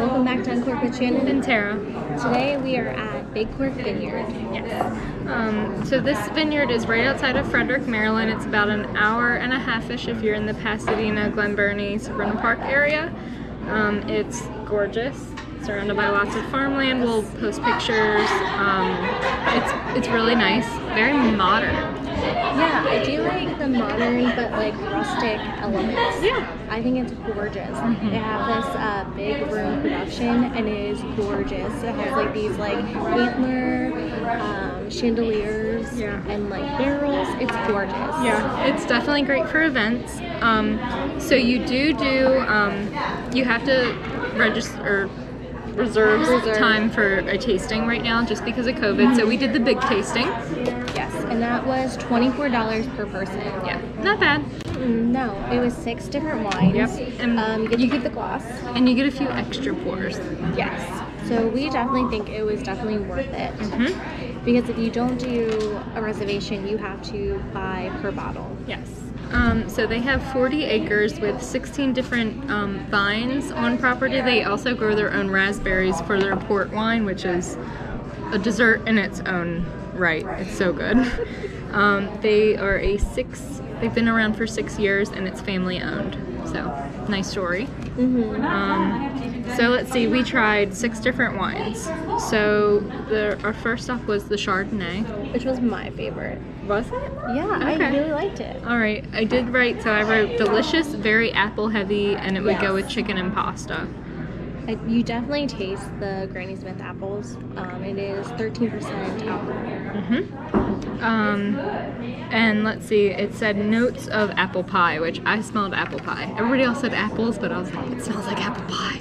Welcome back to Uncorked with Shannon and Tara. Today we are at Big Cork Vineyard. Yes. So this vineyard is right outside of Frederick, Maryland. It's about an hour and a half-ish if you're in the Pasadena, Glen Burnie, Sabrina Park area. It's gorgeous, surrounded by lots of farmland. We'll post pictures. It's really nice, very modern. Yeah, I do like the modern but like rustic elements. Yeah. I think it's gorgeous. They have this big room production and it is gorgeous. It has like these like antler chandeliers and like barrels. It's gorgeous. Yeah, it's definitely great for events. So you you have to register or reserve time for a tasting right now just because of COVID. So we did the big tasting. Yes, and that was $24 per person. Yeah, not bad. No, it was 6 different wines. Yep. And you get to keep the glass. And you get a few extra pours. Yes. So we definitely think it was definitely worth it. Because if you don't do a reservation, you have to buy per bottle. Yes. So they have 40 acres with 16 different vines on property. They also grow their own raspberries for their port wine, which is a dessert in its own right. It's so good. They've been around for 6 years and it's family owned. So nice story. So let's see, we tried 6 different wines. So our first stop was the Chardonnay. Which was my favorite. Was it? Yeah, okay. I really liked it. All right, I did write, so I wrote delicious, very apple heavy, and it would go with chicken and pasta. You definitely taste the Granny Smith apples. It is 13% alcohol. And let's see, it said notes of apple pie, which I smelled apple pie. Everybody else said apples, but I was like, it smells like apple pie.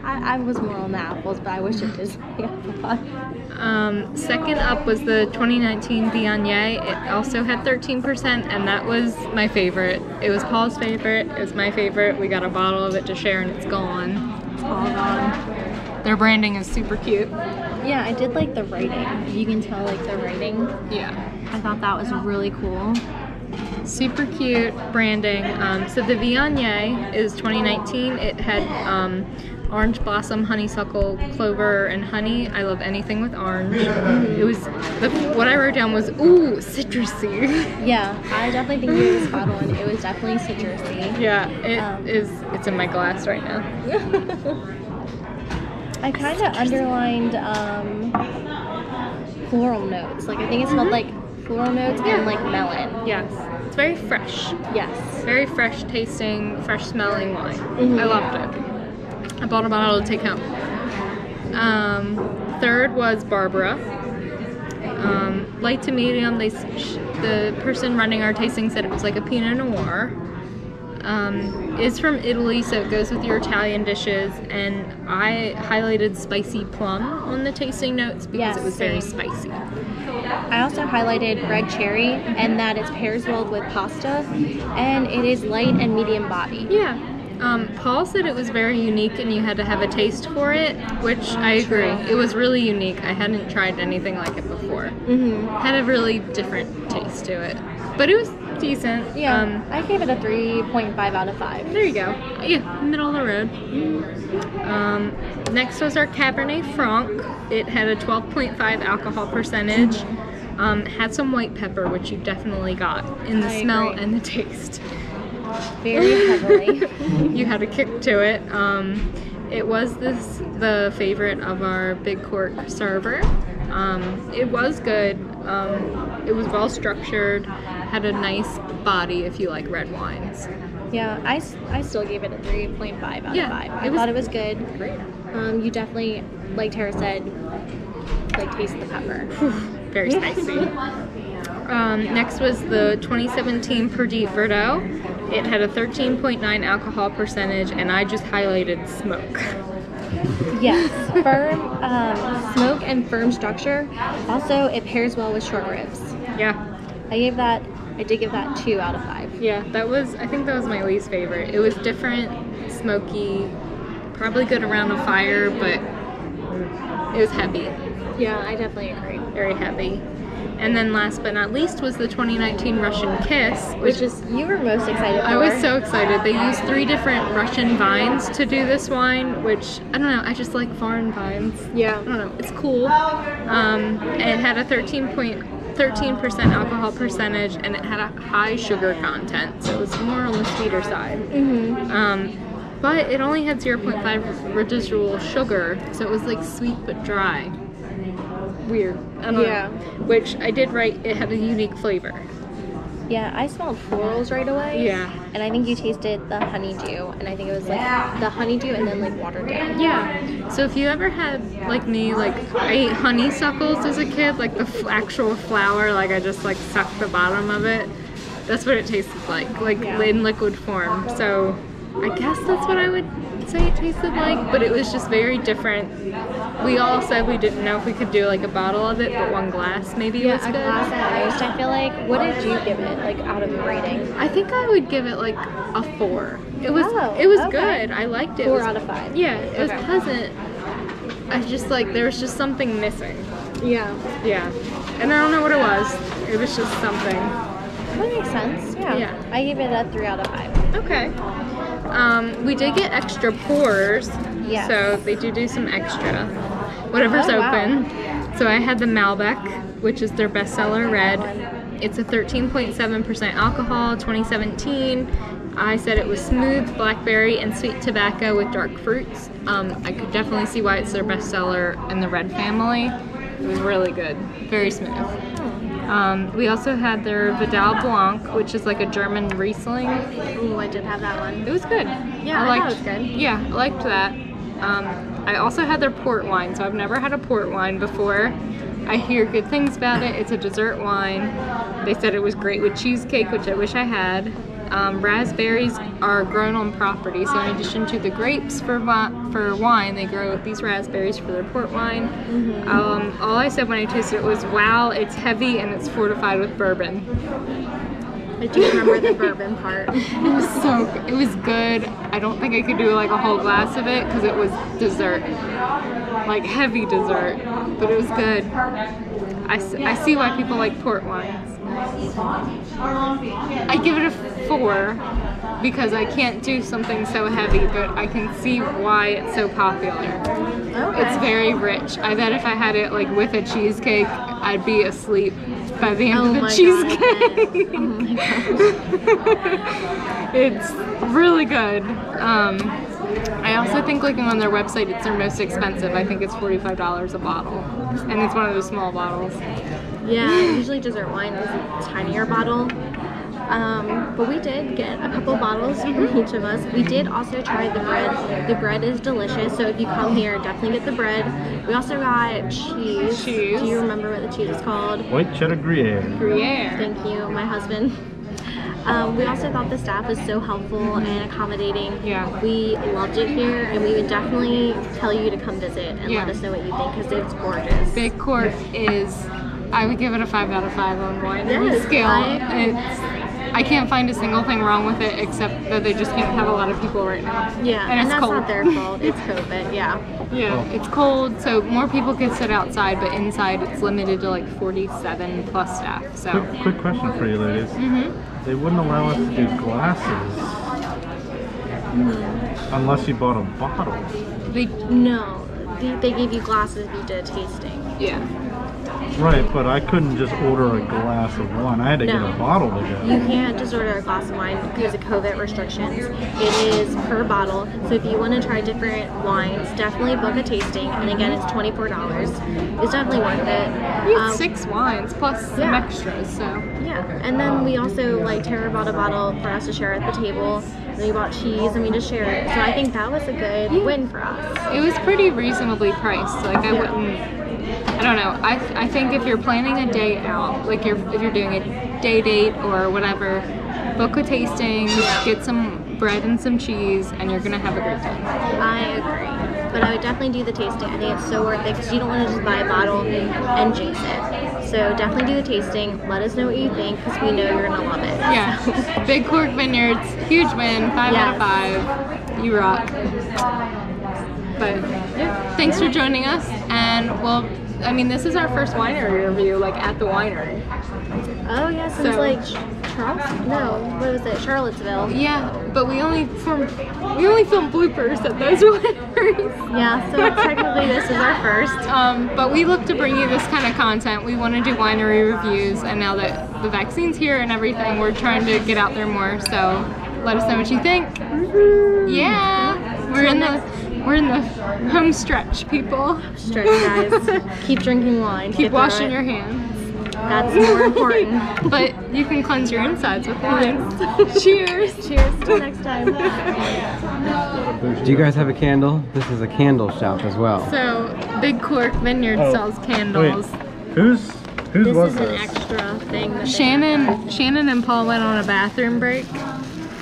I was more on the apples, but I wish it did smell like apple pie. Second up was the 2019 Viognier. It also had 13%, and that was my favorite. It was Paul's favorite. It was my favorite. We got a bottle of it to share, and it's gone. It's all gone. Their branding is super cute. Yeah, I did like the writing. You can tell like the writing. Yeah. I thought that was really cool. Super cute branding. So the Viognier is 2019. It had orange blossom, honeysuckle, clover, and honey. I love anything with orange. It was what I wrote down was ooh, citrusy. Yeah, I definitely think you spot on. It was definitely citrusy. Yeah, it is. It's in my glass right now. I kind of underlined floral notes. Like I think it smelled like floral notes and like melon. Yes, it's very fresh. Yes, very fresh tasting, fresh smelling wine. I loved it. I bought a bottle to take home. Third was Barbara. Light to medium. The person running our tasting said it was like a Pinot Noir. It's from Italy, so it goes with your Italian dishes. And I highlighted spicy plum on the tasting notes because it was very spicy. I also highlighted red cherry and that it pairs well with pasta, and it is light and medium body. Yeah. Paul said it was very unique and you had to have a taste for it, which I agree. It was really unique. I hadn't tried anything like it before. Had a really different taste to it. But it was decent. Yeah, I gave it a 3.5 out of 5. There you go. Yeah, middle of the road. Next was our Cabernet Franc. It had a 12.5 alcohol percentage. Had some white pepper, which you definitely got in the smell and the taste. Very heavily. You had a kick to it. It was the favorite of our Big Cork server. It was good. It was well structured, had a nice body if you like red wines. Yeah, I still gave it a 3.5 out of 5. I thought it was good. Great. You definitely, like Tara said, like taste the pepper. Very spicy. Next was the 2017 Perdit Verdot. It had a 13.9 alcohol percentage, and I just highlighted smoke. Yes, firm smoke and firm structure. Also, it pairs well with short ribs. Yeah. I did give that 2 out of 5. Yeah, I think that was my least favorite. It was different, smoky, probably good around a fire, but it was heavy. Yeah, I definitely agree. Very heavy. And then last but not least was the 2019 Russian Kiss, which is you were most excited for. I was so excited. They used 3 different Russian vines to do this wine, which, I don't know, I just like foreign vines. Yeah. I don't know, it's cool. It had a 13% alcohol percentage, and it had a high sugar content, so it was more on the sweeter side. But it only had 0.5 residual sugar, so it was like sweet but dry. Weird. I don't know. Which I did write, it had a unique flavor. Yeah, I smelled florals right away. Yeah. And I think you tasted the honeydew, and I think it was like the honeydew and then like watered down. Yeah. So if you ever had, like me, like I ate honeysuckles as a kid, like the actual flower, like I just like sucked the bottom of it. That's what it tasted like in liquid form. So I guess that's what I would say it tasted like, but it was just very different. We all said we didn't know if we could do like a bottle of it, but 1 glass maybe was good. Yeah, a glass at most. I feel like, what did you give it, like out of a rating? I think I would give it like a 4. It was good. I liked it. 4 out of 5. Yeah, it was pleasant. I just like, there was just something missing. Yeah. Yeah. And I don't know what it was. It was just something. That makes sense. Yeah. I gave it a 3 out of 5. Okay. We did get extra pours, so they do some extra. Whatever's open. So I had the Malbec, which is their bestseller red. It's a 13.7% alcohol, 2017. I said it was smooth blackberry and sweet tobacco with dark fruits. I could definitely see why it's their bestseller in the red family. It was really good, very smooth. We also had their Vidal Blanc, which is like a German Riesling. Ooh, I did have that one. It was good. Yeah, I thought it was good. Yeah, I liked that. I also had their port wine, so I've never had a port wine before. I hear good things about it. It's a dessert wine. They said it was great with cheesecake, which I wish I had. Raspberries are grown on property, so in addition to the grapes for wine, they grow these raspberries for their port wine. All I said when I tasted it was, wow, it's heavy and it's fortified with bourbon. I do remember the bourbon part. It was good. I don't think I could do like a whole glass of it because it was dessert, like heavy dessert, but it was good. I see why people like port wines. I give it a 4 because I can't do something so heavy, but I can see why it's so popular. It's very rich. I bet if I had it like with a cheesecake, I'd be asleep by the end of the cheesecake. Oh my God. It's really good. I also think looking on their website, it's their most expensive. I think it's $45 a bottle, and it's one of those small bottles. Yeah, usually dessert wine is a tinier bottle. But we did get a couple bottles from each of us. We did also try the bread. The bread is delicious, so if you come here, definitely get the bread. We also got cheese. Do you remember what the cheese is called? White cheddar Gruyere. Gruyere. Thank you, my husband. We also thought the staff was so helpful and accommodating. Yeah. We loved it here, and we would definitely tell you to come visit and let us know what you think, because it's gorgeous. Big Cork is, I would give it a 5 out of 5 on wine scale. I can't find a single thing wrong with it except that they just can't have a lot of people right now. Yeah, and it's that's cold. Not their fault. It's COVID, yeah. Yeah, it's cold, so more people could sit outside, but inside it's limited to like 47 plus staff. So. Quick question for you ladies. They wouldn't allow us to do glasses unless you bought a bottle. No, they gave you glasses if you did a tasting. Yeah. Right, but I couldn't just order a glass of wine. I had to get a bottle to go. You can't just order a glass of wine because of COVID restrictions. It is per bottle. So if you want to try different wines, definitely book a tasting. And again, it's $24. It's definitely worth it. We had 6 wines plus some extras, so. Yeah, and then we also, like, Tara bought a bottle for us to share at the table. And we bought cheese and we just shared it. So I think that was a good win for us. It was pretty reasonably priced. Like, I wouldn't. I don't know. I think if you're planning a day out, like if you're doing a day date or whatever, book a tasting, get some bread and some cheese, and you're gonna have a great time. I agree, but I would definitely do the tasting. I think it's so worth it because you don't want to just buy a bottle and jinx it. So definitely do the tasting. Let us know what you think because we know you're gonna love it. Yeah. Big Cork Vineyards, huge win, 5 out of 5. You rock. But yeah, thanks for joining us, and we'll I mean, this is our first winery review, like at the winery. Oh yeah, since like Charleston? No, what was it? Charlottesville. Yeah, but we only filmed bloopers at those wineries. Yeah, so technically this is our first. But we look to bring you this kind of content. We want to do winery reviews, and now that the vaccine's here and everything, we're trying to get out there more. So let us know what you think. Yeah, we're in the home stretch, people. Stretch, guys. Keep drinking wine. Keep washing your hands. That's more important. But you can cleanse your insides with wine. Cheers. Cheers. Till next time. Do you guys have a candle? This is a candle shop as well. So, Big Cork Vineyards sells candles. Wait, whose This was is an this? extra thing. That Shannon and Paul went on a bathroom break,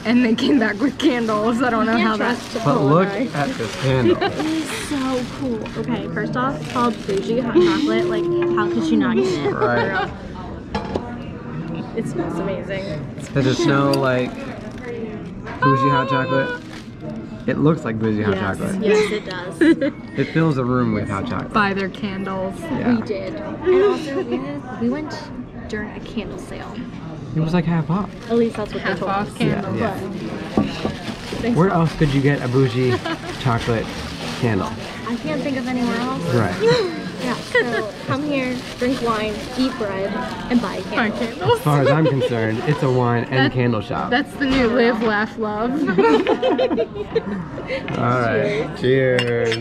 and they came back with candles. I don't know how that. But look at this candle. It is so cool. Okay, first off, it's called Bougie Hot Chocolate. Like, how could you not get it? Right. It smells amazing. Does it smell like bougie hot chocolate? It looks like bougie hot chocolate. Yes, it does. It fills a room with hot chocolate. Buy their candles. Yeah. We did. And also, we went during a candle sale. It was like half off. At least that's what they Half told off us. candles. Yeah. But Where else could you get a bougie chocolate candle? I can't think of anywhere else. Right. Yeah, so come here, drink wine, eat bread, and buy Buy candles. candles. As far as I'm concerned, it's a wine and candle shop. That's the new live, laugh, love. All right. Cheers.